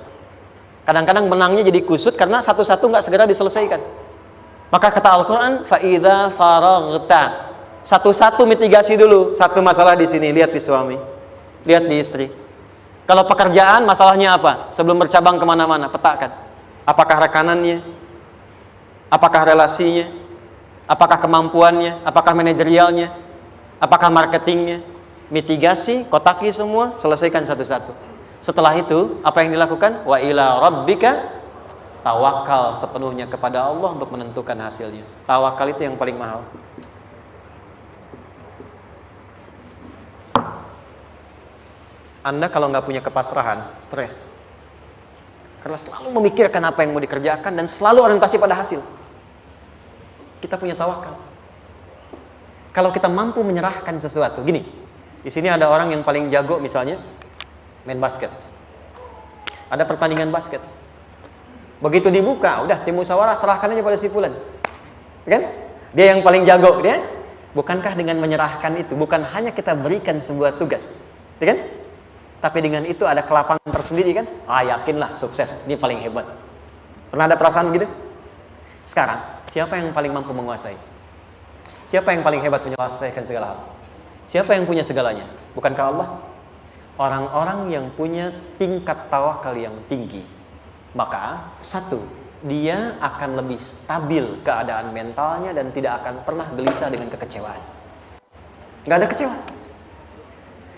Kadang-kadang menangnya jadi kusut karena satu-satu nggak segera diselesaikan. Maka kata Al-Quran, fa'idha faraghta, satu-satu mitigasi dulu. Satu masalah di sini, lihat di suami, lihat di istri. Kalau pekerjaan, masalahnya apa? Sebelum bercabang kemana-mana, petakan. Apakah rekanannya? Apakah relasinya? Apakah kemampuannya? Apakah manajerialnya? Apakah marketingnya? Mitigasi, kotaki semua, selesaikan satu-satu. Setelah itu, apa yang dilakukan? Wa ila rabbika, tawakal sepenuhnya kepada Allah untuk menentukan hasilnya. Tawakal itu yang paling mahal. Anda kalau nggak punya kepasrahan, stres. Karena selalu memikirkan apa yang mau dikerjakan dan selalu orientasi pada hasil. Kita punya tawakal. Kalau kita mampu menyerahkan sesuatu, gini, di sini ada orang yang paling jago misalnya main basket. Ada pertandingan basket. Begitu dibuka, udah tim musyawarah serahkan aja pada si fulan. Kan? Dia yang paling jago, dia. Bukankah dengan menyerahkan itu bukan hanya kita berikan sebuah tugas, ya kan? Tapi dengan itu ada kelapangan tersendiri kan? Yakinlah sukses, ini paling hebat. Pernah ada perasaan gitu? Sekarang, siapa yang paling mampu menguasai? Siapa yang paling hebat menyelesaikan segala hal? Siapa yang punya segalanya? Bukankah Allah? Orang-orang yang punya tingkat tawakal yang tinggi, maka satu, dia akan lebih stabil keadaan mentalnya dan tidak akan pernah gelisah dengan kekecewaan. Nggak ada kecewa.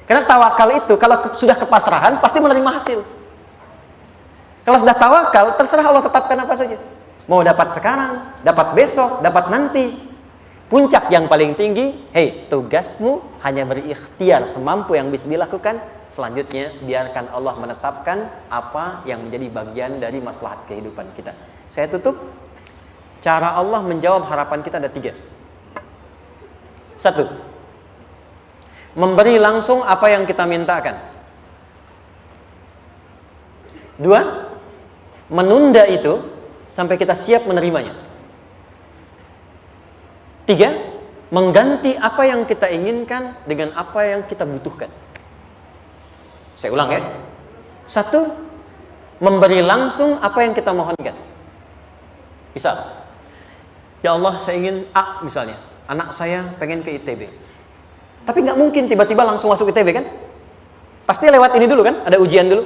Karena tawakal itu kalau sudah kepasrahan pasti menerima hasil. Kalau sudah tawakal, terserah Allah tetapkan apa saja. Mau dapat sekarang, dapat besok, dapat nanti. Puncak yang paling tinggi, tugasmu hanya berikhtiar semampu yang bisa dilakukan. Selanjutnya biarkan Allah menetapkan apa yang menjadi bagian dari maslahat kehidupan kita. Saya tutup. Cara Allah menjawab harapan kita ada 3. 1, memberi langsung apa yang kita mintakan. 2, menunda itu sampai kita siap menerimanya. 3, mengganti apa yang kita inginkan dengan apa yang kita butuhkan. Saya ulang ya. 1, memberi langsung apa yang kita mohonkan. Misal, ya Allah saya ingin A misalnya, anak saya pengen ke ITB. Tapi nggak mungkin tiba-tiba langsung masuk ITB kan? Pasti lewat ini dulu kan? Ada ujian dulu,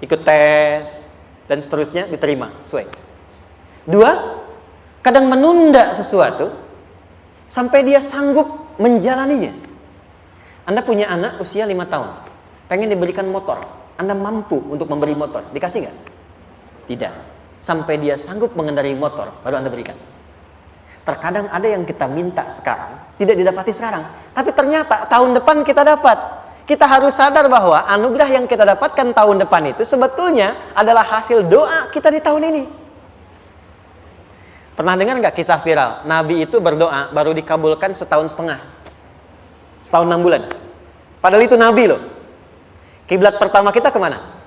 ikut tes dan seterusnya diterima sesuai. 2, kadang menunda sesuatu sampai dia sanggup menjalaninya. Anda punya anak usia 5 tahun, pengen diberikan motor. Anda mampu untuk memberi motor, dikasih nggak? Tidak. Sampai dia sanggup mengendarai motor, baru Anda berikan. Terkadang ada yang kita minta sekarang, tidak didapati sekarang. Tapi ternyata tahun depan kita dapat. Kita harus sadar bahwa anugerah yang kita dapatkan tahun depan itu sebetulnya adalah hasil doa kita di tahun ini. Pernah dengar nggak kisah viral? Nabi itu berdoa baru dikabulkan setahun setengah. Setahun 6 bulan. Padahal itu Nabi loh. Kiblat pertama kita kemana?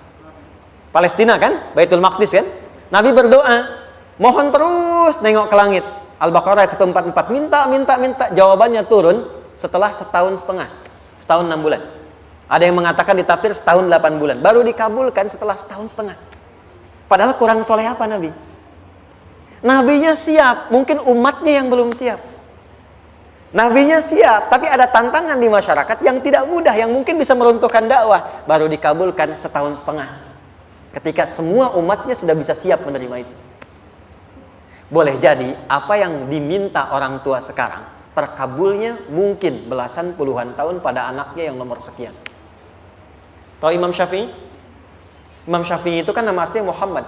Palestina kan? Baitul Maqdis kan? Nabi berdoa, mohon terus nengok ke langit. Al-Baqarah 144, minta, jawabannya turun setelah setahun setengah, setahun 6 bulan. Ada yang mengatakan di tafsir setahun 8 bulan, baru dikabulkan setelah setahun setengah. Padahal kurang soleh apa Nabi? Nabinya siap, mungkin umatnya yang belum siap. Nabinya siap, tapi ada tantangan di masyarakat yang tidak mudah, yang mungkin bisa meruntuhkan dakwah, baru dikabulkan setahun setengah. Ketika semua umatnya sudah bisa siap menerima itu. Boleh jadi apa yang diminta orang tua sekarang terkabulnya mungkin belasan puluhan tahun pada anaknya yang nomor sekian. Tahu Imam Syafi'i? Imam Syafi'i itu kan nama aslinya Muhammad.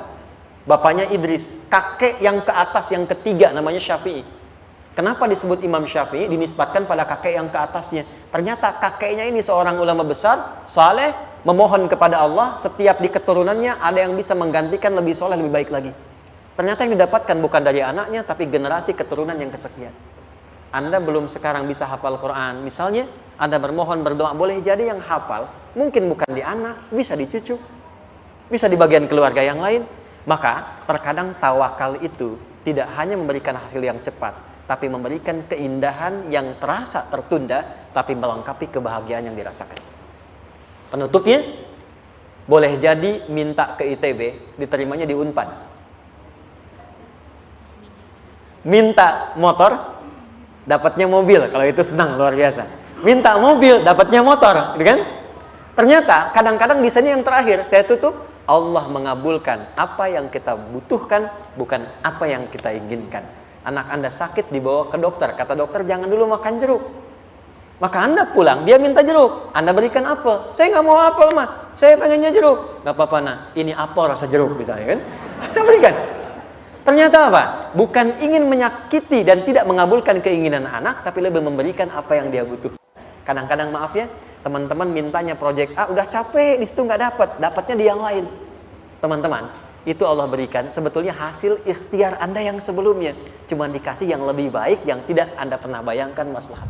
Bapaknya Idris. Kakek yang ke atas, yang ketiga namanya Syafi'i. Kenapa disebut Imam Syafi'i? Dinisbatkan pada kakek yang ke atasnya. Ternyata kakeknya ini seorang ulama besar, saleh, memohon kepada Allah. Setiap di keturunannya ada yang bisa menggantikan lebih soleh, lebih baik lagi. Ternyata yang didapatkan bukan dari anaknya, tapi generasi keturunan yang kesekian. Anda belum sekarang bisa hafal Quran. Misalnya, Anda bermohon, berdoa, boleh jadi yang hafal, mungkin bukan di anak, bisa di cucu, bisa di bagian keluarga yang lain. Maka, terkadang tawakal itu tidak hanya memberikan hasil yang cepat, tapi memberikan keindahan yang terasa tertunda, tapi melengkapi kebahagiaan yang dirasakan. Penutupnya, boleh jadi minta ke ITB, diterimanya di Unpad. Minta motor, dapatnya mobil. Kalau itu senang, luar biasa. Minta mobil, dapatnya motor, gitu kan? Ternyata kadang-kadang di sini yang terakhir, saya tutup, Allah mengabulkan apa yang kita butuhkan, bukan apa yang kita inginkan. Anak Anda sakit, dibawa ke dokter. Kata dokter, jangan dulu makan jeruk. Maka Anda pulang, dia minta jeruk. Anda berikan apel. Saya nggak mau apel, mah. Saya pengennya jeruk. Nggak apa-apa, nah. Ini apel rasa jeruk, misalnya kan? Anda berikan. Ternyata apa? Bukan ingin menyakiti dan tidak mengabulkan keinginan anak, tapi lebih memberikan apa yang dia butuh. Kadang-kadang maaf ya, teman-teman mintanya proyek A, udah capek, di situ nggak dapatnya di yang lain. Teman-teman, itu Allah berikan sebetulnya hasil ikhtiar Anda yang sebelumnya. Cuma dikasih yang lebih baik, yang tidak Anda pernah bayangkan maslahat.